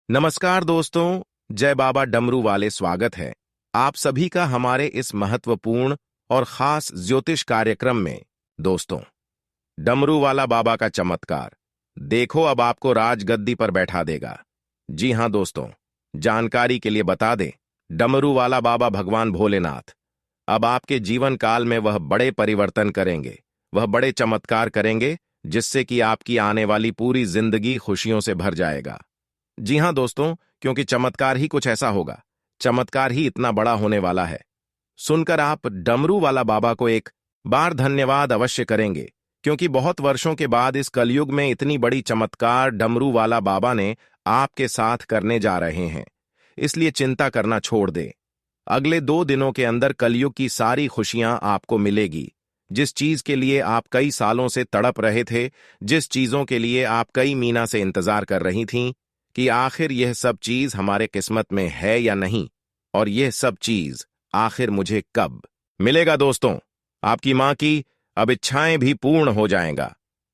नमस्कार दोस्तों, जय बाबा डमरू वाले स्वागत है आप सभी का हमारे इस महत्वपूर्ण और खास ज्योतिष कार्यक्रम में। दोस्तों, डमरू वाला बाबा का चमत्कार देखो अब आपको राजगद्दी पर बैठा देगा। जी हां दोस्तों, जानकारी के लिए बता दें, डमरू वाला बाबा भगवान भोलेनाथ अब आपके जीवन काल में वह बड़े परिवर्तन करेंगे, वह बड़े चमत्कार करेंगे जिससे कि आपकी आने वाली पूरी जिंदगी खुशियों से भर जाएगा। जी हां दोस्तों, क्योंकि चमत्कार ही कुछ ऐसा होगा, चमत्कार ही इतना बड़ा होने वाला है। सुनकर आप डमरू वाला बाबा को एक बार धन्यवाद अवश्य करेंगे, क्योंकि बहुत वर्षों के बाद इस कलयुग में इतनी बड़ी चमत्कार डमरू वाला बाबा ने आपके साथ करने जा रहे हैं। इसलिए चिंता करना छोड़ दे। अगले 2 दिनों के अंदर कलयुग की सारी खुशियां आपको मिलेगी। जिस चीज के लिए आप कई सालों से तड़प रहे थे, जिस चीजों के लिए आप कई महीना से इंतजार कर रही थीं कि आखिर यह सब चीज हमारे किस्मत में है या नहीं, और यह सब चीज आखिर मुझे कब मिलेगा। दोस्तों, आपकी मां की अब इच्छाएं भी पूर्ण हो जाएगा,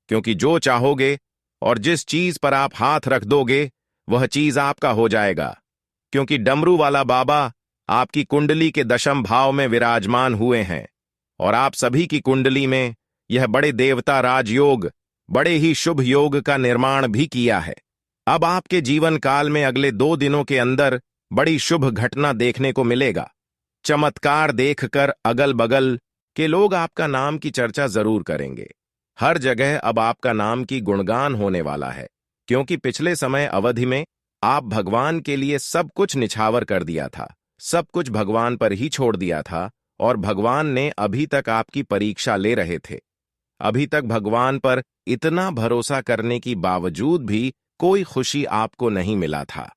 क्योंकि जो चाहोगे और जिस चीज पर आप हाथ रख दोगे वह चीज आपका हो जाएगा। क्योंकि डमरू वाला बाबा आपकी कुंडली के दशम भाव में विराजमान हुए हैं, और आप सभी की कुंडली में यह बड़े देवता राजयोग, बड़े ही शुभ योग का निर्माण भी किया है। अब आपके जीवन काल में अगले 2 दिनों के अंदर बड़ी शुभ घटना देखने को मिलेगा। चमत्कार देखकर अगल बगल के लोग आपका नाम की चर्चा जरूर करेंगे। हर जगह अब आपका नाम की गुणगान होने वाला है, क्योंकि पिछले समय अवधि में आप भगवान के लिए सब कुछ निछावर कर दिया था, सब कुछ भगवान पर ही छोड़ दिया था, और भगवान ने अभी तक आपकी परीक्षा ले रहे थे। अभी तक भगवान पर इतना भरोसा करने की बावजूद भी कोई खुशी आपको नहीं मिला था।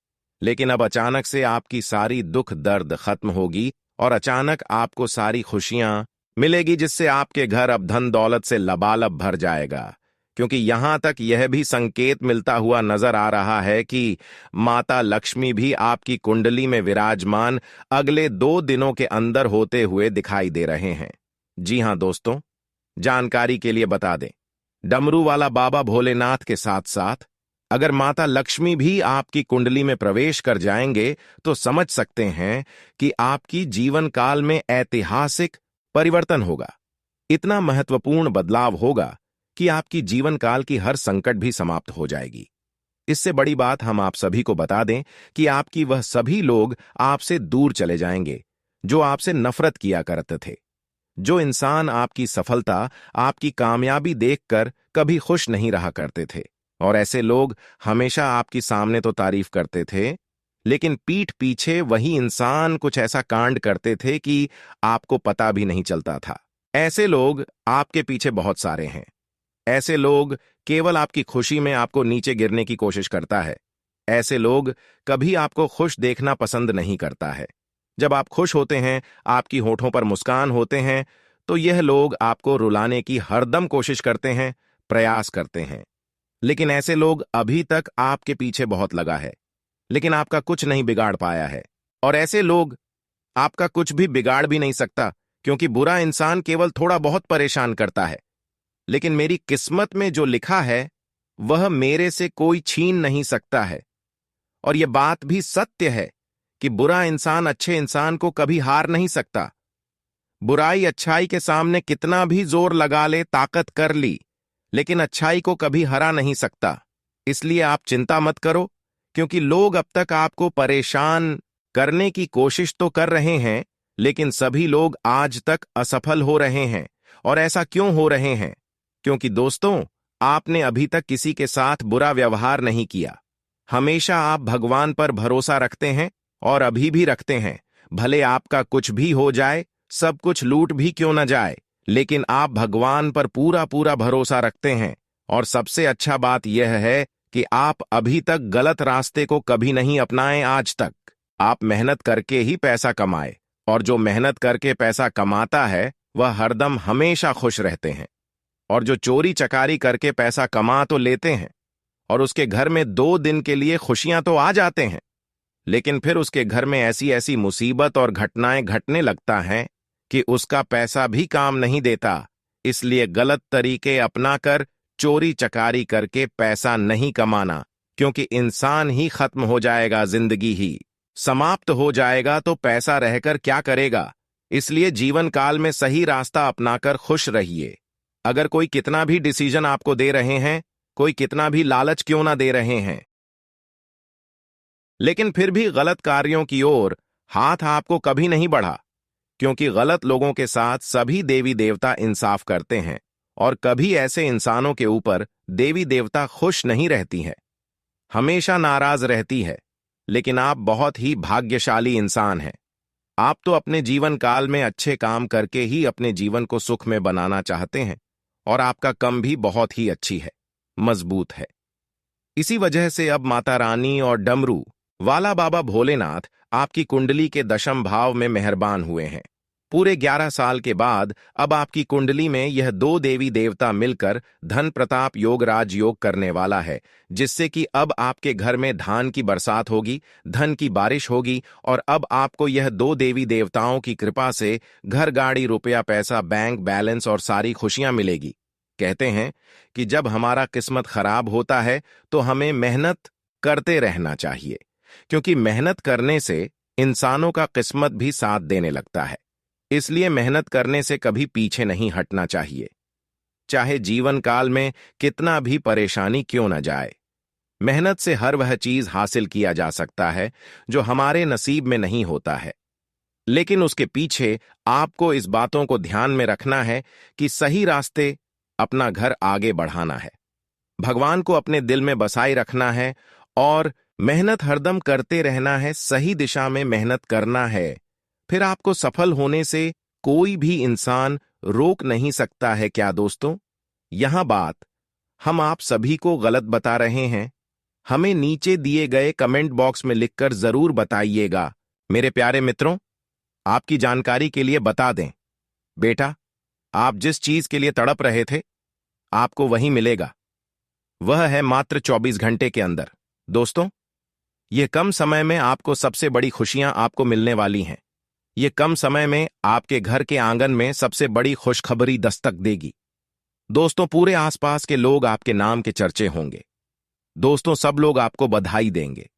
लेकिन अब अचानक से आपकी सारी दुख दर्द खत्म होगी और अचानक आपको सारी खुशियां मिलेगी, जिससे आपके घर अब धन दौलत से लबालब भर जाएगा। क्योंकि यहां तक यह भी संकेत मिलता हुआ नजर आ रहा है कि माता लक्ष्मी भी आपकी कुंडली में विराजमान अगले 2 दिनों के अंदर होते हुए दिखाई दे रहे हैं। जी हां दोस्तों, जानकारी के लिए बता दें, डमरू वाला बाबा भोलेनाथ के साथ साथ अगर माता लक्ष्मी भी आपकी कुंडली में प्रवेश कर जाएंगे तो समझ सकते हैं कि आपकी जीवन काल में ऐतिहासिक परिवर्तन होगा। इतना महत्वपूर्ण बदलाव होगा कि आपकी जीवन काल की हर संकट भी समाप्त हो जाएगी। इससे बड़ी बात हम आप सभी को बता दें कि आपकी वह सभी लोग आपसे दूर चले जाएंगे जो आपसे नफरत किया करते थे। जो इंसान आपकी सफलता, आपकी कामयाबी देखकर कभी खुश नहीं रहा करते थे, और ऐसे लोग हमेशा आपकी सामने तो तारीफ करते थे, लेकिन पीठ पीछे वही इंसान कुछ ऐसा कांड करते थे कि आपको पता भी नहीं चलता था। ऐसे लोग आपके पीछे बहुत सारे हैं। ऐसे लोग केवल आपकी खुशी में आपको नीचे गिरने की कोशिश करता है। ऐसे लोग कभी आपको खुश देखना पसंद नहीं करता है। जब आप खुश होते हैं, आपकी होठों पर मुस्कान होते हैं, तो यह लोग आपको रुलाने की हरदम कोशिश करते हैं, प्रयास करते हैं। लेकिन ऐसे लोग अभी तक आपके पीछे बहुत लगा है, लेकिन आपका कुछ नहीं बिगाड़ पाया है। और ऐसे लोग आपका कुछ भी बिगाड़ भी नहीं सकता, क्योंकि बुरा इंसान केवल थोड़ा बहुत परेशान करता है, लेकिन मेरी किस्मत में जो लिखा है वह मेरे से कोई छीन नहीं सकता है। और यह बात भी सत्य है कि बुरा इंसान अच्छे इंसान को कभी हार नहीं सकता। बुराई अच्छाई के सामने कितना भी जोर लगा ले, ताकत कर ली, लेकिन अच्छाई को कभी हरा नहीं सकता। इसलिए आप चिंता मत करो, क्योंकि लोग अब तक आपको परेशान करने की कोशिश तो कर रहे हैं, लेकिन सभी लोग आज तक असफल हो रहे हैं। और ऐसा क्यों हो रहे हैं? क्योंकि दोस्तों, आपने अभी तक किसी के साथ बुरा व्यवहार नहीं किया। हमेशा आप भगवान पर भरोसा रखते हैं, और अभी भी रखते हैं। भले आपका कुछ भी हो जाए, सब कुछ लूट भी क्यों न जाए, लेकिन आप भगवान पर पूरा पूरा भरोसा रखते हैं। और सबसे अच्छा बात यह है कि आप अभी तक गलत रास्ते को कभी नहीं अपनाए। आज तक आप मेहनत करके ही पैसा कमाए, और जो मेहनत करके पैसा कमाता है वह हरदम हमेशा खुश रहते हैं। और जो चोरी चकारी करके पैसा कमा तो लेते हैं, और उसके घर में 2 दिन के लिए खुशियां तो आ जाते हैं, लेकिन फिर उसके घर में ऐसी ऐसी मुसीबत और घटनाएं घटने लगता है कि उसका पैसा भी काम नहीं देता। इसलिए गलत तरीके अपनाकर चोरी चकारी करके पैसा नहीं कमाना, क्योंकि इंसान ही खत्म हो जाएगा, जिंदगी ही समाप्त हो जाएगा तो पैसा रहकर क्या करेगा। इसलिए जीवन काल में सही रास्ता अपनाकर खुश रहिए। अगर कोई कितना भी डिसीजन आपको दे रहे हैं, कोई कितना भी लालच क्यों ना दे रहे हैं, लेकिन फिर भी गलत कार्यों की ओर हाथ आपको कभी नहीं बढ़ा, क्योंकि गलत लोगों के साथ सभी देवी देवता इंसाफ करते हैं और कभी ऐसे इंसानों के ऊपर देवी देवता खुश नहीं रहती है, हमेशा नाराज रहती है। लेकिन आप बहुत ही भाग्यशाली इंसान हैं। आप तो अपने जीवन काल में अच्छे काम करके ही अपने जीवन को सुख में बनाना चाहते हैं और आपका कम भी बहुत ही अच्छी है, मजबूत है। इसी वजह से अब माता रानी और डमरू वाला बाबा भोलेनाथ आपकी कुंडली के दशम भाव में मेहरबान हुए हैं। पूरे 11 साल के बाद अब आपकी कुंडली में यह 2 देवी देवता मिलकर धन प्रताप योग राजयोग करने वाला है, जिससे कि अब आपके घर में धान की बरसात होगी, धन की बारिश होगी और अब आपको यह 2 देवी देवताओं की कृपा से घर, गाड़ी, रुपया, पैसा, बैंक बैलेंस और सारी खुशियां मिलेगी। कहते हैं कि जब हमारा किस्मत खराब होता है तो हमें मेहनत करते रहना चाहिए, क्योंकि मेहनत करने से इंसानों का किस्मत भी साथ देने लगता है। इसलिए मेहनत करने से कभी पीछे नहीं हटना चाहिए, चाहे जीवन काल में कितना भी परेशानी क्यों न जाए। मेहनत से हर वह चीज हासिल किया जा सकता है जो हमारे नसीब में नहीं होता है, लेकिन उसके पीछे आपको इस बातों को ध्यान में रखना है कि सही रास्ते अपना घर आगे बढ़ाना है, भगवान को अपने दिल में बसाए रखना है और मेहनत हरदम करते रहना है, सही दिशा में मेहनत करना है। फिर आपको सफल होने से कोई भी इंसान रोक नहीं सकता है। क्या दोस्तों, यहां बात हम आप सभी को गलत बता रहे हैं? हमें नीचे दिए गए कमेंट बॉक्स में लिखकर जरूर बताइएगा। मेरे प्यारे मित्रों, आपकी जानकारी के लिए बता दें, बेटा, आप जिस चीज के लिए तड़प रहे थे आपको वही मिलेगा। वह है मात्र 24 घंटे के अंदर। दोस्तों, यह कम समय में आपको सबसे बड़ी खुशियां आपको मिलने वाली हैं। ये कम समय में आपके घर के आंगन में सबसे बड़ी खुशखबरी दस्तक देगी। दोस्तों, पूरे आसपास के लोग आपके नाम के चर्चे होंगे। दोस्तों, सब लोग आपको बधाई देंगे,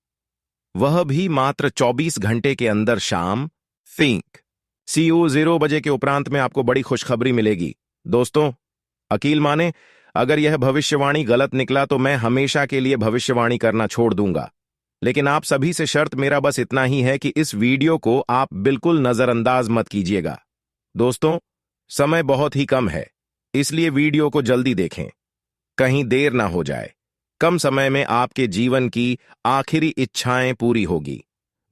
वह भी मात्र 24 घंटे के अंदर। शाम think CO 0 बजे के उपरांत में आपको बड़ी खुशखबरी मिलेगी। दोस्तों, अकील माने, अगर यह भविष्यवाणी गलत निकला तो मैं हमेशा के लिए भविष्यवाणी करना छोड़ दूंगा, लेकिन आप सभी से शर्त मेरा बस इतना ही है कि इस वीडियो को आप बिल्कुल नजरअंदाज मत कीजिएगा। दोस्तों, समय बहुत ही कम है, इसलिए वीडियो को जल्दी देखें, कहीं देर ना हो जाए। कम समय में आपके जीवन की आखिरी इच्छाएं पूरी होगी।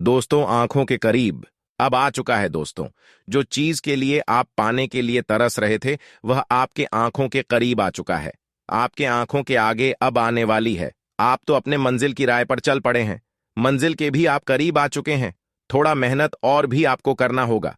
दोस्तों, आंखों के करीब अब आ चुका है। दोस्तों, जो चीज के लिए आप पाने के लिए तरस रहे थे वह आपके आंखों के करीब आ चुका है, आपके आंखों के आगे अब आने वाली है। आप तो अपने मंजिल की राह पर चल पड़े हैं, मंजिल के भी आप करीब आ चुके हैं। थोड़ा मेहनत और भी आपको करना होगा,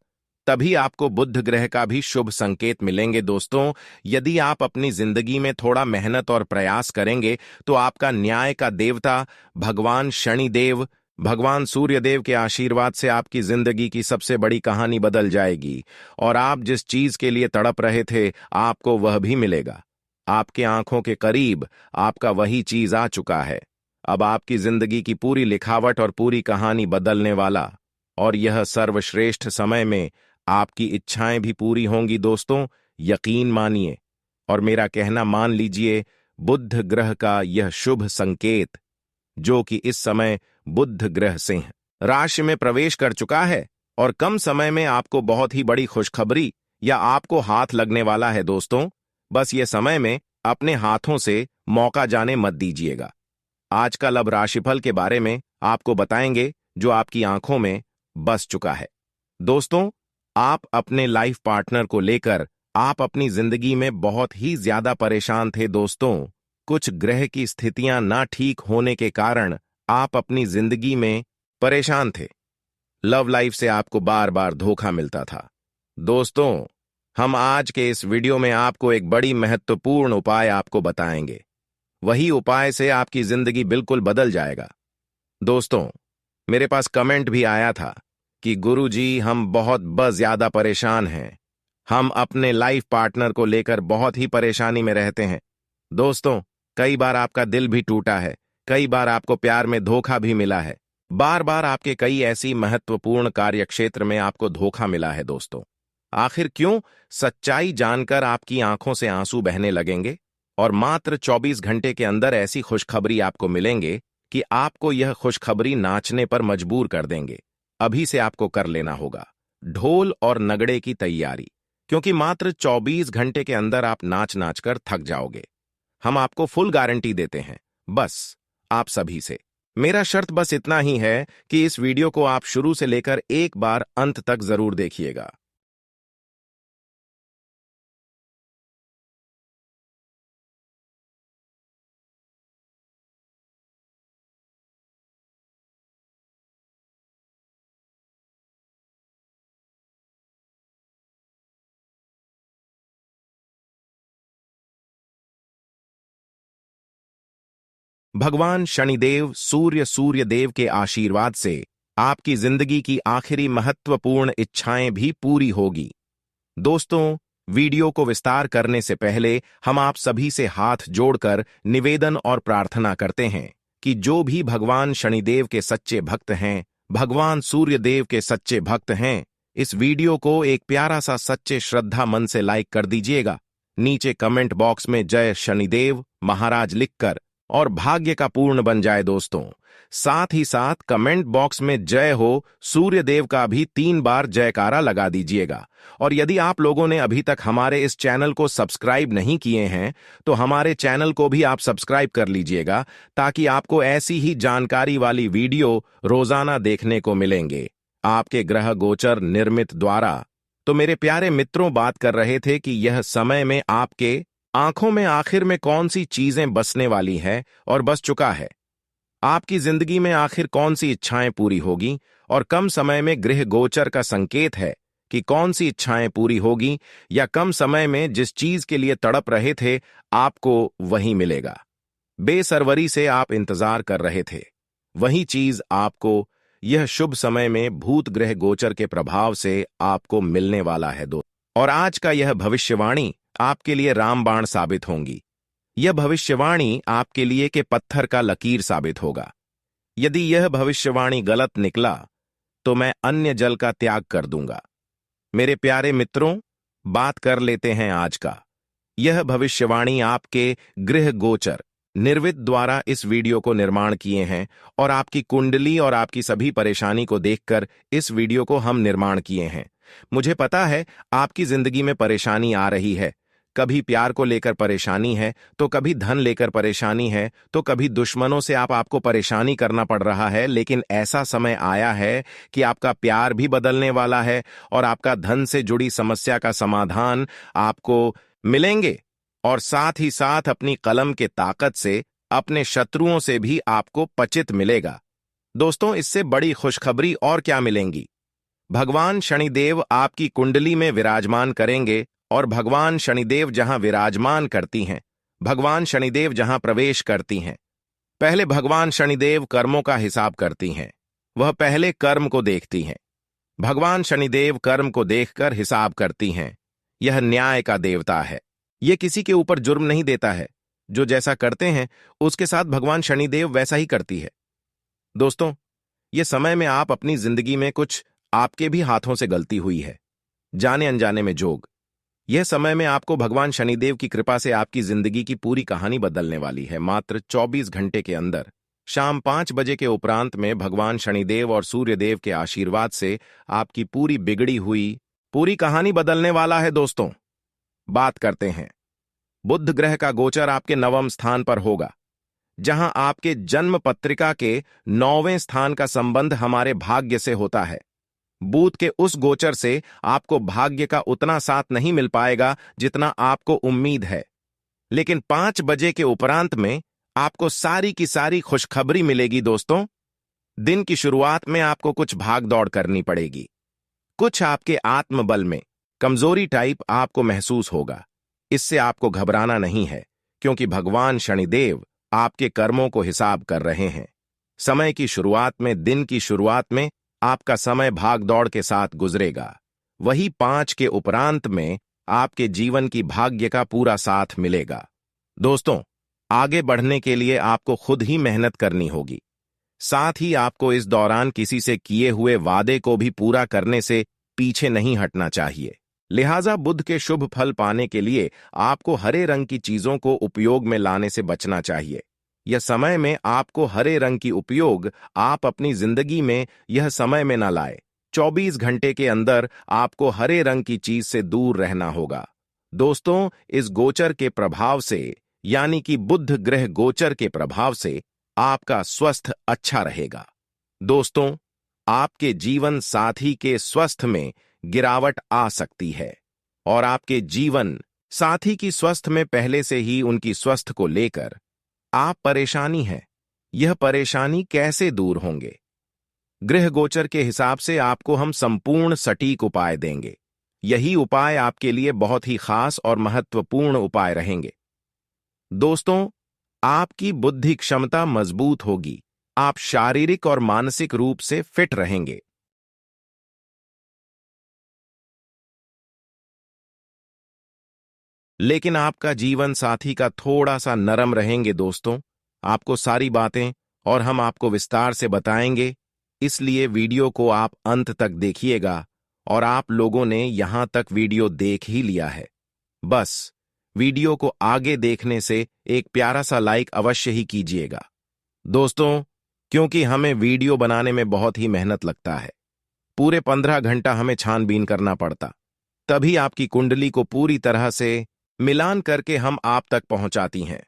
तभी आपको बुध ग्रह का भी शुभ संकेत मिलेंगे। दोस्तों, यदि आप अपनी जिंदगी में थोड़ा मेहनत और प्रयास करेंगे तो आपका न्याय का देवता भगवान शनिदेव, भगवान सूर्यदेव के आशीर्वाद से आपकी जिंदगी की सबसे बड़ी कहानी बदल जाएगी और आप जिस चीज के लिए तड़प रहे थे आपको वह भी मिलेगा। आपके आंखों के करीब आपका वही चीज आ चुका है। अब आपकी जिंदगी की पूरी लिखावट और पूरी कहानी बदलने वाला और यह सर्वश्रेष्ठ समय में आपकी इच्छाएं भी पूरी होंगी। दोस्तों, यकीन मानिए और मेरा कहना मान लीजिए, बुध ग्रह का यह शुभ संकेत, जो कि इस समय बुध ग्रह सिंह राशि में प्रवेश कर चुका है और कम समय में आपको बहुत ही बड़ी खुशखबरी या आपको हाथ लगने वाला है। दोस्तों, बस ये समय में अपने हाथों से मौका जाने मत दीजिएगा। आजकल अब राशिफल के बारे में आपको बताएंगे जो आपकी आंखों में बस चुका है। दोस्तों, आप अपने लाइफ पार्टनर को लेकर आप अपनी जिंदगी में बहुत ही ज्यादा परेशान थे। दोस्तों, कुछ ग्रह की स्थितियां ना ठीक होने के कारण आप अपनी जिंदगी में परेशान थे। लव लाइफ से आपको बार बार धोखा मिलता था। दोस्तों, हम आज के इस वीडियो में आपको एक बड़ी महत्वपूर्ण उपाय आपको बताएंगे। वही उपाय से आपकी जिंदगी बिल्कुल बदल जाएगा। दोस्तों, मेरे पास कमेंट भी आया था कि गुरुजी, हम बहुत ज्यादा परेशान हैं, हम अपने लाइफ पार्टनर को लेकर बहुत ही परेशानी में रहते हैं। दोस्तों, कई बार आपका दिल भी टूटा है कई बार आपको प्यार में धोखा भी मिला है। बार बार आपके कई ऐसी महत्वपूर्ण कार्य क्षेत्र में आपको धोखा मिला है दोस्तों। आखिर क्यों? सच्चाई जानकर आपकी आंखों से आंसू बहने लगेंगे और मात्र 24 घंटे के अंदर ऐसी खुशखबरी आपको मिलेंगे कि आपको यह खुशखबरी नाचने पर मजबूर कर देंगे। अभी से आपको कर लेना होगा ढोल और नगड़े की तैयारी, क्योंकि मात्र 24 घंटे के अंदर आप नाच नाच कर थक जाओगे। हम आपको फुल गारंटी देते हैं, बस आप सभी से। मेरा शर्त बस इतना ही है कि इस वीडियो को आप शुरू से लेकर एक बार अंत तक जरूर देखिएगा। भगवान शनिदेव सूर्य देव के आशीर्वाद से आपकी जिंदगी की आखिरी महत्वपूर्ण इच्छाएं भी पूरी होगी। दोस्तों, वीडियो को विस्तार करने से पहले हम आप सभी से हाथ जोड़कर निवेदन और प्रार्थना करते हैं कि जो भी भगवान शनिदेव के सच्चे भक्त हैं, भगवान सूर्यदेव के सच्चे भक्त हैं, इस वीडियो को एक प्यारा सा सच्चे श्रद्धा मन से लाइक कर दीजिएगा। नीचे कमेंट बॉक्स में जय शनिदेव महाराज लिखकर और भाग्य का पूर्ण बन जाए दोस्तों। साथ ही साथ कमेंट बॉक्स में जय हो सूर्यदेव का भी 3 बार जयकारा लगा दीजिएगा। और यदि आप लोगों ने अभी तक हमारे इस चैनल को सब्सक्राइब नहीं किए हैं तो हमारे चैनल को भी आप सब्सक्राइब कर लीजिएगा, ताकि आपको ऐसी ही जानकारी वाली वीडियो रोजाना देखने को मिलेंगे। आपके ग्रह गोचर निर्मित द्वारा तो मेरे प्यारे मित्रों बात कर रहे थे कि यह समय में आपके आंखों में आखिर में कौन सी चीजें बसने वाली है और बस चुका है। आपकी जिंदगी में आखिर कौन सी इच्छाएं पूरी होगी और कम समय में गृह गोचर का संकेत है कि कौन सी इच्छाएं पूरी होगी, या कम समय में जिस चीज के लिए तड़प रहे थे आपको वही मिलेगा। बेसरवरी से आप इंतजार कर रहे थे, वही चीज आपको यह शुभ समय में भूत ग्रह गोचर के प्रभाव से आपको मिलने वाला है और आज का यह भविष्यवाणी आपके लिए रामबाण साबित होंगी। यह भविष्यवाणी आपके लिए के पत्थर का लकीर साबित होगा। यदि यह भविष्यवाणी गलत निकला तो मैं अन्य जल का त्याग कर दूंगा। मेरे प्यारे मित्रों, बात कर लेते हैं आज का। यह भविष्यवाणी आपके गृह गोचर निर्वित द्वारा इस वीडियो को निर्माण किए हैं और आपकी कुंडली और आपकी सभी परेशानी को देखकर इस वीडियो को हम निर्माण किए हैं। मुझे पता है आपकी जिंदगी में परेशानी आ रही है। कभी प्यार को लेकर परेशानी है, तो कभी धन लेकर परेशानी है, तो कभी दुश्मनों से आपको परेशानी करना पड़ रहा है। लेकिन ऐसा समय आया है कि आपका प्यार भी बदलने वाला है और आपका धन से जुड़ी समस्या का समाधान आपको मिलेंगे, और साथ ही साथ अपनी कलम के ताकत से अपने शत्रुओं से भी आपको पचित मिलेगा। दोस्तों, इससे बड़ी खुशखबरी और क्या मिलेंगी। भगवान शनिदेव आपकी कुंडली में विराजमान करेंगे, और भगवान शनिदेव जहां विराजमान करती हैं, भगवान शनिदेव जहां प्रवेश करती हैं, पहले भगवान शनिदेव कर्मों का हिसाब करती हैं। वह पहले कर्म को देखती हैं। भगवान शनिदेव कर्म को देखकर हिसाब करती हैं। यह न्याय का देवता है। यह किसी के ऊपर जुर्म नहीं देता है। जो जैसा करते हैं उसके साथ भगवान शनिदेव वैसा ही करती है। दोस्तों, यह समय में आप अपनी जिंदगी में कुछ आपके भी हाथों से गलती हुई है, जाने अनजाने में जोग। यह समय में आपको भगवान शनिदेव की कृपा से आपकी जिंदगी की पूरी कहानी बदलने वाली है। मात्र 24 घंटे के अंदर शाम 5 बजे के उपरांत में भगवान शनिदेव और सूर्यदेव के आशीर्वाद से आपकी पूरी बिगड़ी हुई पूरी कहानी बदलने वाला है। दोस्तों, बात करते हैं। बुध ग्रह का गोचर आपके 9वें स्थान पर होगा, जहां आपके जन्म पत्रिका के 9वें स्थान का संबंध हमारे भाग्य से होता है। बुध के उस गोचर से आपको भाग्य का उतना साथ नहीं मिल पाएगा जितना आपको उम्मीद है, लेकिन 5 बजे के उपरांत में आपको सारी की सारी खुशखबरी मिलेगी। दोस्तों, दिन की शुरुआत में आपको कुछ भाग दौड़ करनी पड़ेगी। कुछ आपके आत्मबल में कमजोरी टाइप आपको महसूस होगा। इससे आपको घबराना नहीं है, क्योंकि भगवान शनिदेव आपके कर्मों को हिसाब कर रहे हैं। समय की शुरुआत में, दिन की शुरुआत में आपका समय भाग दौड़ के साथ गुजरेगा। वही 5 के उपरांत में आपके जीवन की भाग्य का पूरा साथ मिलेगा। दोस्तों, आगे बढ़ने के लिए आपको खुद ही मेहनत करनी होगी। साथ ही आपको इस दौरान किसी से किए हुए वादे को भी पूरा करने से पीछे नहीं हटना चाहिए। लिहाजा बुध के शुभ फल पाने के लिए आपको हरे रंग की चीजों को उपयोग में लाने से बचना चाहिए। यह समय में आपको हरे रंग की उपयोग आप अपनी जिंदगी में यह समय में न लाए। 24 घंटे के अंदर आपको हरे रंग की चीज से दूर रहना होगा। दोस्तों, इस गोचर के प्रभाव से यानी कि बुध ग्रह गोचर के प्रभाव से आपका स्वास्थ्य अच्छा रहेगा। दोस्तों, आपके जीवन साथी के स्वास्थ्य में गिरावट आ सकती है और आपके जीवन साथी की स्वास्थ्य में पहले से ही उनकी स्वास्थ्य को लेकर आप परेशानी है। यह परेशानी कैसे दूर होंगे? गृह गोचर के हिसाब से आपको हम संपूर्ण सटीक उपाय देंगे। यही उपाय आपके लिए बहुत ही खास और महत्वपूर्ण उपाय रहेंगे। दोस्तों, आपकी बुद्धि क्षमता मजबूत होगी। आप शारीरिक और मानसिक रूप से फिट रहेंगे। लेकिन आपका जीवन साथी का थोड़ा सा नरम रहेंगे। दोस्तों, आपको सारी बातें और हम आपको विस्तार से बताएंगे, इसलिए वीडियो को आप अंत तक देखिएगा। और आप लोगों ने यहां तक वीडियो देख ही लिया है, बस वीडियो को आगे देखने से एक प्यारा सा लाइक अवश्य ही कीजिएगा। दोस्तों, क्योंकि हमें वीडियो बनाने में बहुत ही मेहनत लगता है, पूरे 15 घंटा हमें छानबीन करना पड़ता, तभी आपकी कुंडली को पूरी तरह से मिलान करके हम आप तक पहुंचाती हैं,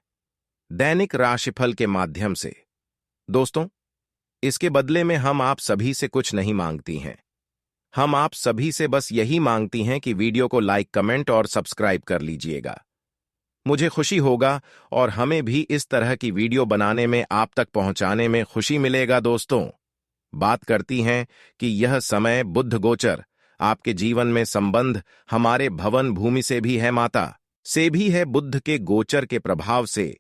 दैनिक राशिफल के माध्यम से। दोस्तों, इसके बदले में हम आप सभी से कुछ नहीं मांगती हैं। हम आप सभी से बस यही मांगती हैं कि वीडियो को लाइक, कमेंट और सब्सक्राइब कर लीजिएगा। मुझे खुशी होगा और हमें भी इस तरह की वीडियो बनाने में, आप तक पहुंचाने में खुशी मिलेगा। दोस्तों, बात करती हैं कि यह समय बुध गोचर आपके जीवन में संबंध हमारे भवन भूमि से भी है, माता से भी है। बुध के गोचर के प्रभाव से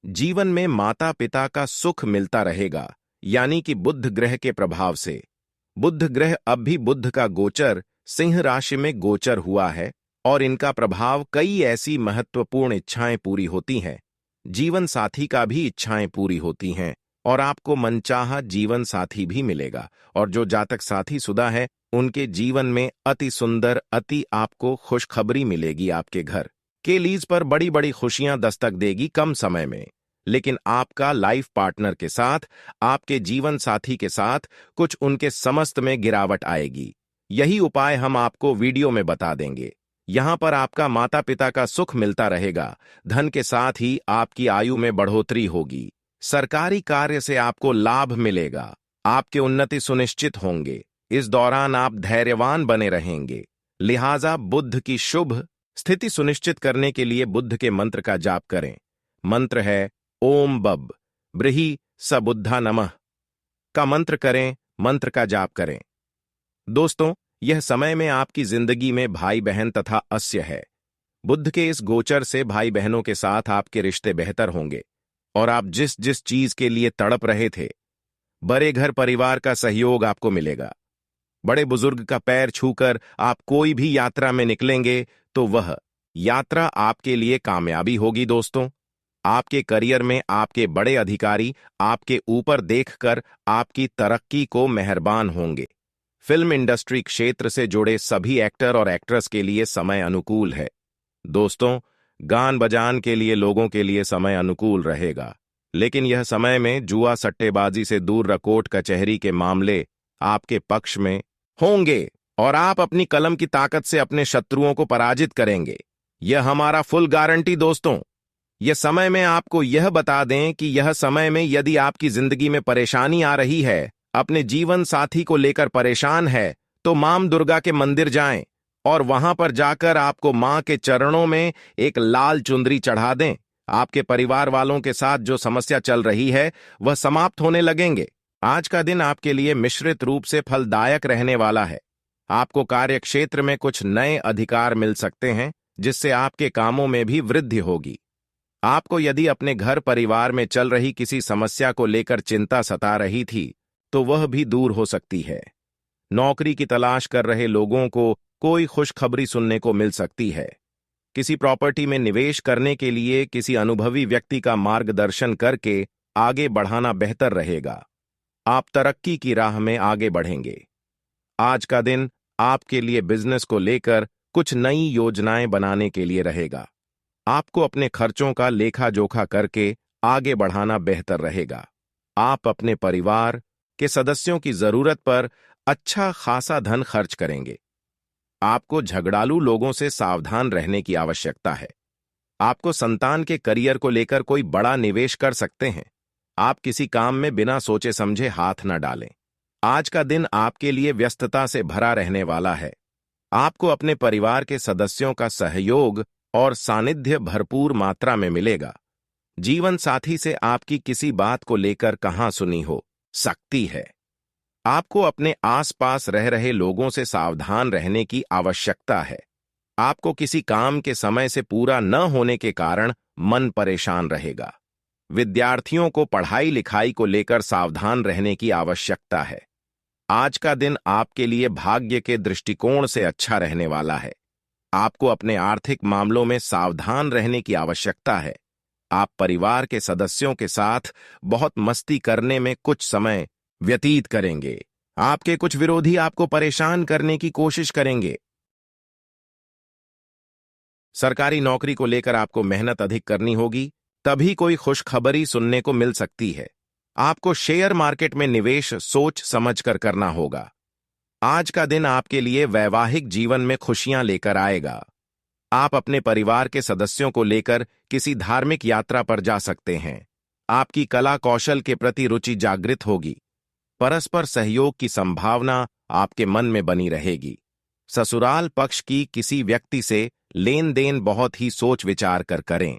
जीवन में माता पिता का सुख मिलता रहेगा, यानी कि बुध ग्रह के प्रभाव से। बुध ग्रह अब भी बुध का गोचर सिंह राशि में गोचर हुआ है और इनका प्रभाव कई ऐसी महत्वपूर्ण इच्छाएं पूरी होती हैं। जीवन साथी का भी इच्छाएं पूरी होती हैं और आपको मनचाहा जीवन साथी भी मिलेगा। और जो जातक साथी शुदा है, उनके जीवन में अति सुंदर, अति आपको खुशखबरी मिलेगी। आपके घर के लीज पर बड़ी बड़ी खुशियां दस्तक देगी कम समय में। लेकिन आपका लाइफ पार्टनर के साथ, आपके जीवन साथी के साथ कुछ उनके समस्त में गिरावट आएगी। यही उपाय हम आपको वीडियो में बता देंगे। यहां पर आपका माता पिता का सुख मिलता रहेगा, धन के साथ ही आपकी आयु में बढ़ोतरी होगी, सरकारी कार्य से आपको लाभ मिलेगा, आपके उन्नति सुनिश्चित होंगे। इस दौरान आप धैर्यवान बने रहेंगे। लिहाजा बुध की शुभ स्थिति सुनिश्चित करने के लिए बुध के मंत्र का जाप करें। मंत्र है ओम बब ब्रीहि स बुद्धा नमः का मंत्र करें, मंत्र का जाप करें। दोस्तों, यह समय में आपकी जिंदगी में भाई बहन तथा अस्य है। बुध के इस गोचर से भाई बहनों के साथ आपके रिश्ते बेहतर होंगे और आप जिस जिस चीज के लिए तड़प रहे थे, बड़े घर परिवार का सहयोग आपको मिलेगा। बड़े बुजुर्ग का पैर छूकर आप कोई भी यात्रा में निकलेंगे तो वह यात्रा आपके लिए कामयाबी होगी। दोस्तों, आपके करियर में आपके बड़े अधिकारी आपके ऊपर देखकर आपकी तरक्की को मेहरबान होंगे। फिल्म इंडस्ट्री क्षेत्र से जुड़े सभी एक्टर और एक्ट्रेस के लिए समय अनुकूल है। दोस्तों, गान बजान के लिए लोगों के लिए समय अनुकूल रहेगा, लेकिन यह समय में जुआ सट्टेबाजी से दूर, रकोट कचहरी के मामले आपके पक्ष में होंगे और आप अपनी कलम की ताकत से अपने शत्रुओं को पराजित करेंगे। यह हमारा फुल गारंटी। दोस्तों, यह समय में आपको यह बता दें कि यह समय में यदि आपकी जिंदगी में परेशानी आ रही है, अपने जीवन साथी को लेकर परेशान है, तो मां दुर्गा के मंदिर जाएं और वहां पर जाकर आपको मां के चरणों में एक लाल चुंदरी चढ़ा दें। आपके परिवार वालों के साथ जो समस्या चल रही है वह समाप्त होने लगेंगे। आज का दिन आपके लिए मिश्रित रूप से फलदायक रहने वाला है। आपको कार्य क्षेत्र में कुछ नए अधिकार मिल सकते हैं, जिससे आपके कामों में भी वृद्धि होगी। आपको यदि अपने घर परिवार में चल रही किसी समस्या को लेकर चिंता सता रही थी, तो वह भी दूर हो सकती है। नौकरी की तलाश कर रहे लोगों को कोई खुशखबरी सुनने को मिल सकती है। किसी प्रॉपर्टी में निवेश करने के लिए किसी अनुभवी व्यक्ति का मार्गदर्शन करके आगे बढ़ाना बेहतर रहेगा। आप तरक्की की राह में आगे बढ़ेंगे। आज का दिन आपके लिए बिजनेस को लेकर कुछ नई योजनाएं बनाने के लिए रहेगा। आपको अपने खर्चों का लेखा जोखा करके आगे बढ़ाना बेहतर रहेगा। आप अपने परिवार के सदस्यों की जरूरत पर अच्छा खासा धन खर्च करेंगे। आपको झगड़ालू लोगों से सावधान रहने की आवश्यकता है। आपको संतान के करियर को लेकर कोई बड़ा निवेश कर सकते हैं। आप किसी काम में बिना सोचे समझे हाथ न डालें। आज का दिन आपके लिए व्यस्तता से भरा रहने वाला है। आपको अपने परिवार के सदस्यों का सहयोग और सानिध्य भरपूर मात्रा में मिलेगा। जीवन साथी से आपकी किसी बात को लेकर कहां सुनी हो सकती है। आपको अपने आसपास रह रहे लोगों से सावधान रहने की आवश्यकता है। आपको किसी काम के समय से पूरा न होने के कारण मन परेशान रहेगा। विद्यार्थियों को पढ़ाई लिखाई को लेकर सावधान रहने की आवश्यकता है। आज का दिन आपके लिए भाग्य के दृष्टिकोण से अच्छा रहने वाला है। आपको अपने आर्थिक मामलों में सावधान रहने की आवश्यकता है। आप परिवार के सदस्यों के साथ बहुत मस्ती करने में कुछ समय व्यतीत करेंगे। आपके कुछ विरोधी आपको परेशान करने की कोशिश करेंगे। सरकारी नौकरी को लेकर आपको मेहनत अधिक करनी होगी, तभी कोई खुशखबरी सुनने को मिल सकती है। आपको शेयर मार्केट में निवेश सोच समझकर करना होगा। आज का दिन आपके लिए वैवाहिक जीवन में खुशियां लेकर आएगा। आप अपने परिवार के सदस्यों को लेकर किसी धार्मिक यात्रा पर जा सकते हैं। आपकी कला कौशल के प्रति रुचि जागृत होगी। परस्पर सहयोग की संभावना आपके मन में बनी रहेगी। ससुराल पक्ष की किसी व्यक्ति से लेन देन बहुत ही सोच विचार कर करें।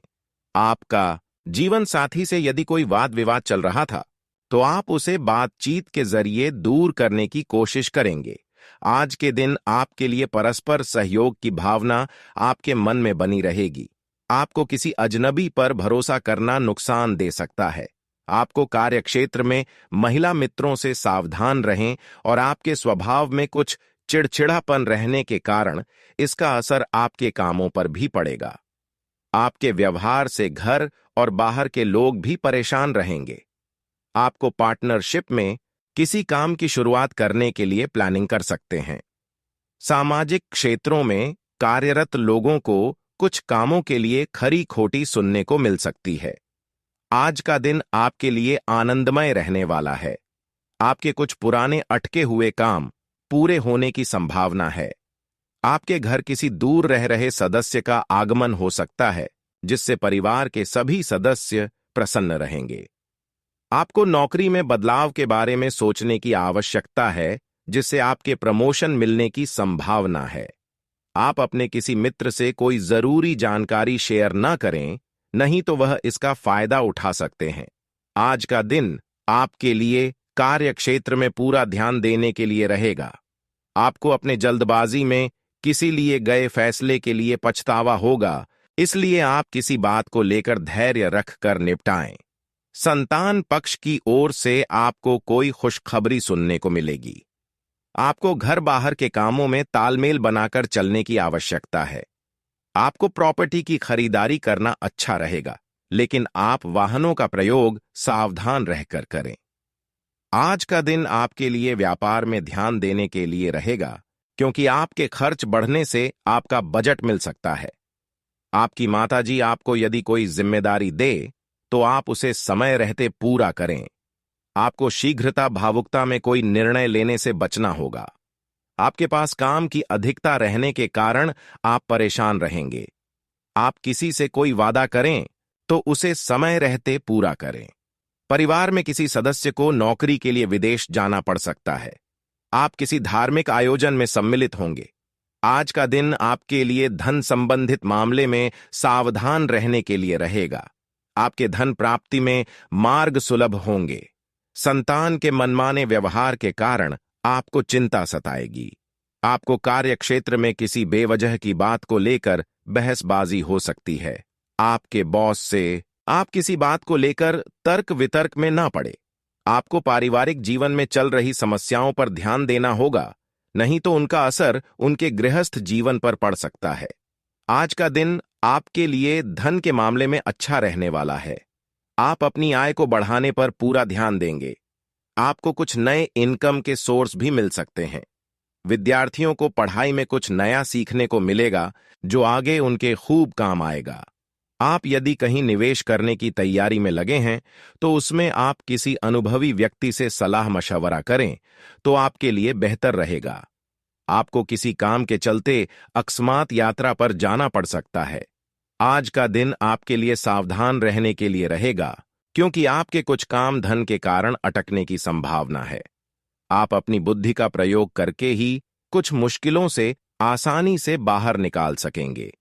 आपका जीवन साथी से यदि कोई वाद विवाद चल रहा था तो आप उसे बातचीत के जरिए दूर करने की कोशिश करेंगे। आज के दिन आपके लिए परस्पर सहयोग की भावना आपके मन में बनी रहेगी। आपको किसी अजनबी पर भरोसा करना नुकसान दे सकता है। आपको कार्यक्षेत्र में महिला मित्रों से सावधान रहें और आपके स्वभाव में कुछ चिड़चिड़ापन रहने के कारण इसका असर आपके कामों पर भी पड़ेगा। आपके व्यवहार से घर और बाहर के लोग भी परेशान रहेंगे। आपको पार्टनरशिप में किसी काम की शुरुआत करने के लिए प्लानिंग कर सकते हैं। सामाजिक क्षेत्रों में कार्यरत लोगों को कुछ कामों के लिए खरी खोटी सुनने को मिल सकती है। आज का दिन आपके लिए आनंदमय रहने वाला है। आपके कुछ पुराने अटके हुए काम पूरे होने की संभावना है। आपके घर किसी दूर रह रहे सदस्य का आगमन हो सकता है, जिससे परिवार के सभी सदस्य प्रसन्न रहेंगे। आपको नौकरी में बदलाव के बारे में सोचने की आवश्यकता है, जिससे आपके प्रमोशन मिलने की संभावना है। आप अपने किसी मित्र से कोई जरूरी जानकारी शेयर न करें, नहीं तो वह इसका फायदा उठा सकते हैं। आज का दिन आपके लिए कार्यक्षेत्र में पूरा ध्यान देने के लिए रहेगा। आपको अपने जल्दबाजी में किसी लिए गए फैसले के लिए पछतावा होगा, इसलिए आप किसी बात को लेकर धैर्य रखकर निपटाएं। संतान पक्ष की ओर से आपको कोई खुशखबरी सुनने को मिलेगी। आपको घर बाहर के कामों में तालमेल बनाकर चलने की आवश्यकता है। आपको प्रॉपर्टी की खरीदारी करना अच्छा रहेगा, लेकिन आप वाहनों का प्रयोग सावधान रहकर करें। आज का दिन आपके लिए व्यापार में ध्यान देने के लिए रहेगा, क्योंकि आपके खर्च बढ़ने से आपका बजट मिल सकता है। आपकी माताजी आपको यदि कोई जिम्मेदारी दे तो आप उसे समय रहते पूरा करें। आपको शीघ्रता भावुकता में कोई निर्णय लेने से बचना होगा। आपके पास काम की अधिकता रहने के कारण आप परेशान रहेंगे। आप किसी से कोई वादा करें तो उसे समय रहते पूरा करें। परिवार में किसी सदस्य को नौकरी के लिए विदेश जाना पड़ सकता है। आप किसी धार्मिक आयोजन में सम्मिलित होंगे। आज का दिन आपके लिए धन संबंधित मामले में सावधान रहने के लिए रहेगा। आपके धन प्राप्ति में मार्ग सुलभ होंगे। संतान के मनमाने व्यवहार के कारण आपको चिंता सताएगी। आपको कार्यक्षेत्र में किसी बेवजह की बात को लेकर बहसबाजी हो सकती है। आपके बॉस से आप किसी बात को लेकर तर्क वितर्क में ना पड़े। आपको पारिवारिक जीवन में चल रही समस्याओं पर ध्यान देना होगा, नहीं तो उनका असर उनके गृहस्थ जीवन पर पड़ सकता है। आज का दिन आपके लिए धन के मामले में अच्छा रहने वाला है। आप अपनी आय को बढ़ाने पर पूरा ध्यान देंगे। आपको कुछ नए इनकम के सोर्स भी मिल सकते हैं। विद्यार्थियों को पढ़ाई में कुछ नया सीखने को मिलेगा जो आगे उनके खूब काम आएगा। आप यदि कहीं निवेश करने की तैयारी में लगे हैं तो उसमें आप किसी अनुभवी व्यक्ति से सलाह मशवरा करें तो आपके लिए बेहतर रहेगा। आपको किसी काम के चलते अकस्मात यात्रा पर जाना पड़ सकता है। आज का दिन आपके लिए सावधान रहने के लिए रहेगा क्योंकि आपके कुछ काम धन के कारण अटकने की संभावना है। आप अपनी बुद्धि का प्रयोग करके ही कुछ मुश्किलों से आसानी से बाहर निकाल सकेंगे।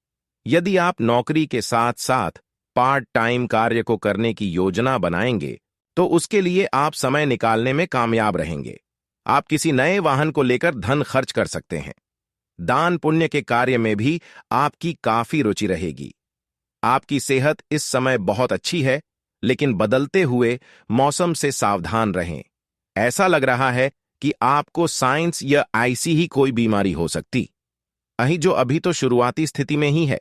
यदि आप नौकरी के साथ साथ पार्ट टाइम कार्य को करने की योजना बनाएंगे तो उसके लिए आप समय निकालने में कामयाब रहेंगे। आप किसी नए वाहन को लेकर धन खर्च कर सकते हैं। दान पुण्य के कार्य में भी आपकी काफी रुचि रहेगी। आपकी सेहत इस समय बहुत अच्छी है, लेकिन बदलते हुए मौसम से सावधान रहें। ऐसा लग रहा है कि आपको साइंस या ऐसी ही कोई बीमारी हो सकती है जो अभी तो शुरुआती स्थिति में ही है,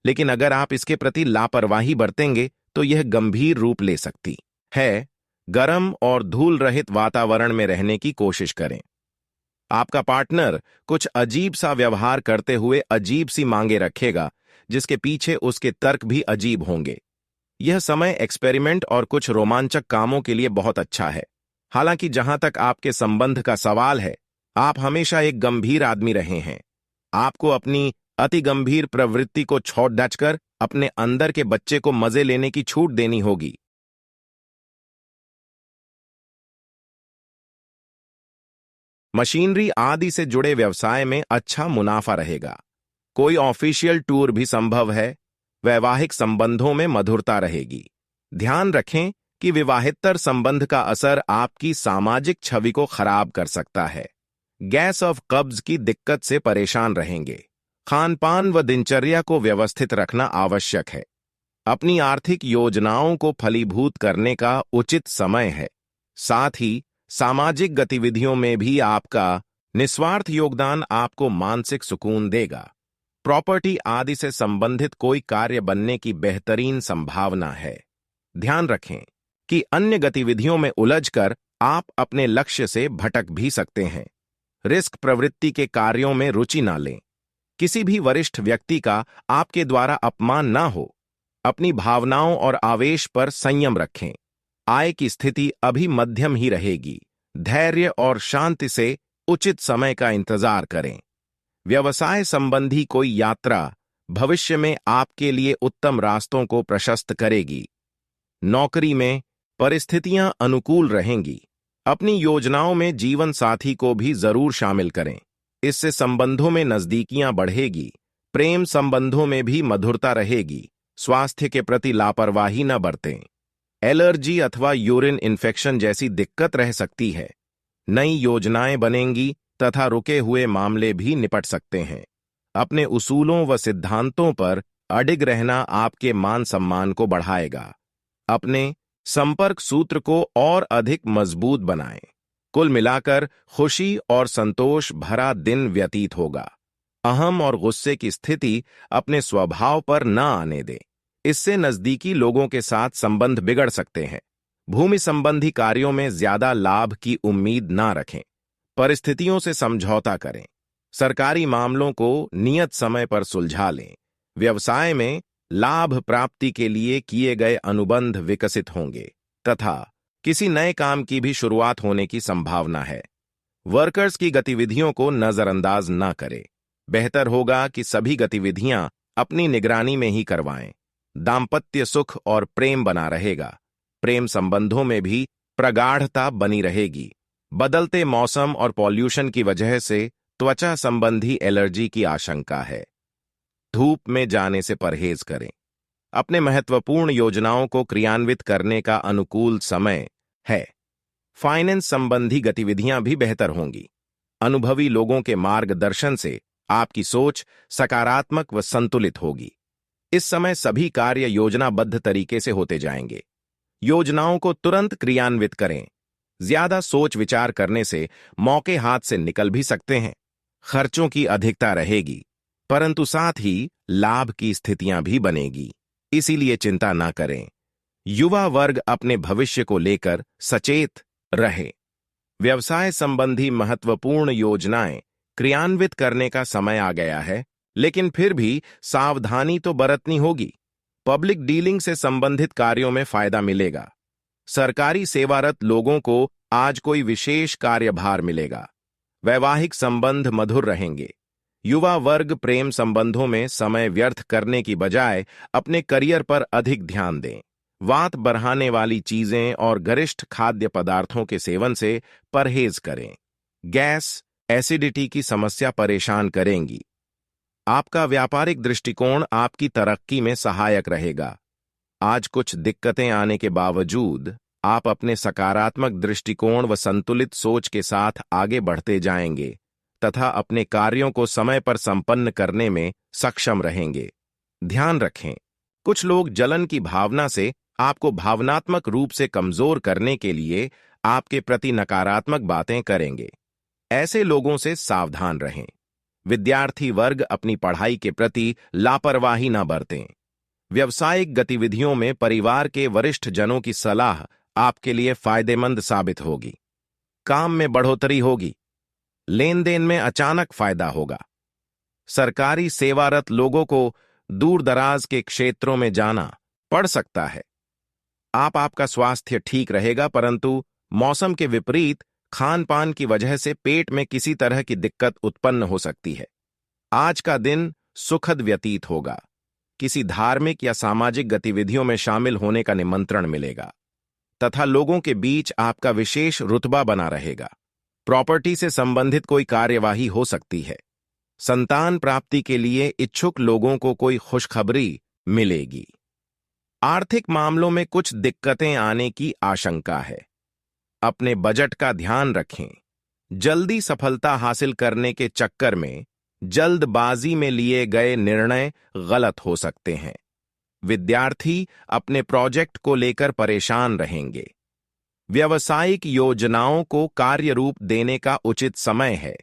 लेकिन अगर आप इसके प्रति लापरवाही बरतेंगे तो यह गंभीर रूप ले सकती है। गर्म और धूल रहित वातावरण में रहने की कोशिश करें। आपका पार्टनर कुछ अजीब सा व्यवहार करते हुए अजीब सी मांगे रखेगा, जिसके पीछे उसके तर्क भी अजीब होंगे। यह समय एक्सपेरिमेंट और कुछ रोमांचक कामों के लिए बहुत अच्छा है। हालांकि जहां तक आपके संबंध का सवाल है, आप हमेशा एक गंभीर आदमी रहे हैं। आपको अपनी अति गंभीर प्रवृत्ति को छोड़ दचकर अपने अंदर के बच्चे को मजे लेने की छूट देनी होगी। मशीनरी आदि से जुड़े व्यवसाय में अच्छा मुनाफा रहेगा। कोई ऑफिशियल टूर भी संभव है। वैवाहिक संबंधों में मधुरता रहेगी। ध्यान रखें कि विवाहेतर संबंध का असर आपकी सामाजिक छवि को खराब कर सकता है। गैस ऑफ कब्ज की दिक्कत से परेशान रहेंगे। खानपान व दिनचर्या को व्यवस्थित रखना आवश्यक है। अपनी आर्थिक योजनाओं को फलीभूत करने का उचित समय है। साथ ही सामाजिक गतिविधियों में भी आपका निस्वार्थ योगदान आपको मानसिक सुकून देगा। प्रॉपर्टी आदि से संबंधित कोई कार्य बनने की बेहतरीन संभावना है। ध्यान रखें कि अन्य गतिविधियों में उलझकर आप अपने लक्ष्य से भटक भी सकते हैं। रिस्क प्रवृत्ति के कार्यों में रुचि ना लें। किसी भी वरिष्ठ व्यक्ति का आपके द्वारा अपमान ना हो। अपनी भावनाओं और आवेश पर संयम रखें। आय की स्थिति अभी मध्यम ही रहेगी। धैर्य और शांति से उचित समय का इंतजार करें। व्यवसाय संबंधी कोई यात्रा भविष्य में आपके लिए उत्तम रास्तों को प्रशस्त करेगी। नौकरी में परिस्थितियां अनुकूल रहेंगी। अपनी योजनाओं में जीवन साथी को भी जरूर शामिल करें। इससे संबंधों में नजदीकियां बढ़ेगी। प्रेम संबंधों में भी मधुरता रहेगी। स्वास्थ्य के प्रति लापरवाही न बरतें। एलर्जी अथवा यूरिन इन्फेक्शन जैसी दिक्कत रह सकती है। नई योजनाएं बनेंगी तथा रुके हुए मामले भी निपट सकते हैं। अपने उसूलों व सिद्धांतों पर अडिग रहना आपके मान सम्मान को बढ़ाएगा। अपने संपर्क सूत्र को और अधिक मजबूत बनाएं। कुल मिलाकर खुशी और संतोष भरा दिन व्यतीत होगा। अहम और गुस्से की स्थिति अपने स्वभाव पर न आने दें। इससे नजदीकी लोगों के साथ संबंध बिगड़ सकते हैं। भूमि संबंधी कार्यों में ज्यादा लाभ की उम्मीद ना रखें। परिस्थितियों से समझौता करें। सरकारी मामलों को नियत समय पर सुलझा लें। व्यवसाय में लाभ प्राप्ति के लिए किए गए अनुबंध विकसित होंगे तथा किसी नए काम की भी शुरुआत होने की संभावना है। वर्कर्स की गतिविधियों को नजरअंदाज न करें। बेहतर होगा कि सभी गतिविधियां अपनी निगरानी में ही करवाएं। दाम्पत्य सुख और प्रेम बना रहेगा। प्रेम संबंधों में भी प्रगाढ़ता बनी रहेगी। बदलते मौसम और पॉल्यूशन की वजह से त्वचा संबंधी एलर्जी की आशंका है। धूप में जाने से परहेज करें। अपने महत्वपूर्ण योजनाओं को क्रियान्वित करने का अनुकूल समय है। फाइनेंस संबंधी गतिविधियां भी बेहतर होंगी। अनुभवी लोगों के मार्गदर्शन से आपकी सोच सकारात्मक व संतुलित होगी। इस समय सभी कार्य योजनाबद्ध तरीके से होते जाएंगे। योजनाओं को तुरंत क्रियान्वित करें। ज्यादा सोच विचार करने से मौके हाथ से निकल भी सकते हैं। खर्चों की अधिकता रहेगी। परंतु साथ ही लाभ की स्थितियां भी बनेगी, इसीलिए चिंता ना करें। युवा वर्ग अपने भविष्य को लेकर सचेत रहे। व्यवसाय संबंधी महत्वपूर्ण योजनाएं क्रियान्वित करने का समय आ गया है, लेकिन फिर भी सावधानी तो बरतनी होगी। पब्लिक डीलिंग से संबंधित कार्यों में फायदा मिलेगा। सरकारी सेवारत लोगों को आज कोई विशेष कार्यभार मिलेगा। वैवाहिक संबंध मधुर रहेंगे। युवा वर्ग प्रेम संबंधों में समय व्यर्थ करने की बजाय अपने करियर पर अधिक ध्यान दें। वात बढ़ाने वाली चीजें और गरिष्ठ खाद्य पदार्थों के सेवन से परहेज करें। गैस, एसिडिटी की समस्या परेशान करेंगी। आपका व्यापारिक दृष्टिकोण आपकी तरक्की में सहायक रहेगा। आज कुछ दिक्कतें आने के बावजूद आप अपने सकारात्मक दृष्टिकोण व संतुलित सोच के साथ आगे बढ़ते जाएंगे तथा अपने कार्यों को समय पर संपन्न करने में सक्षम रहेंगे। ध्यान रखें, कुछ लोग जलन की भावना से आपको भावनात्मक रूप से कमजोर करने के लिए आपके प्रति नकारात्मक बातें करेंगे। ऐसे लोगों से सावधान रहें। विद्यार्थी वर्ग अपनी पढ़ाई के प्रति लापरवाही न बरतें। व्यावसायिक गतिविधियों में परिवार के वरिष्ठ जनों की सलाह आपके लिए फायदेमंद साबित होगी। काम में बढ़ोतरी होगी। लेन देन में अचानक फायदा होगा। सरकारी सेवारत लोगों को दूर दराज के क्षेत्रों में जाना पड़ सकता है। आपका स्वास्थ्य ठीक रहेगा, परंतु मौसम के विपरीत खान पान की वजह से पेट में किसी तरह की दिक्कत उत्पन्न हो सकती है। आज का दिन सुखद व्यतीत होगा। किसी धार्मिक या सामाजिक गतिविधियों में शामिल होने का निमंत्रण मिलेगा तथा लोगों के बीच आपका विशेष रुतबा बना रहेगा। प्रॉपर्टी से संबंधित कोई कार्यवाही हो सकती है। संतान प्राप्ति के लिए इच्छुक लोगों को कोई खुशखबरी मिलेगी। आर्थिक मामलों में कुछ दिक्कतें आने की आशंका है। अपने बजट का ध्यान रखें। जल्दी सफलता हासिल करने के चक्कर में जल्दबाजी में लिए गए निर्णय गलत हो सकते हैं। विद्यार्थी अपने प्रोजेक्ट को लेकर परेशान रहेंगे। व्यावसायिक योजनाओं को कार्य रूप देने का उचित समय है।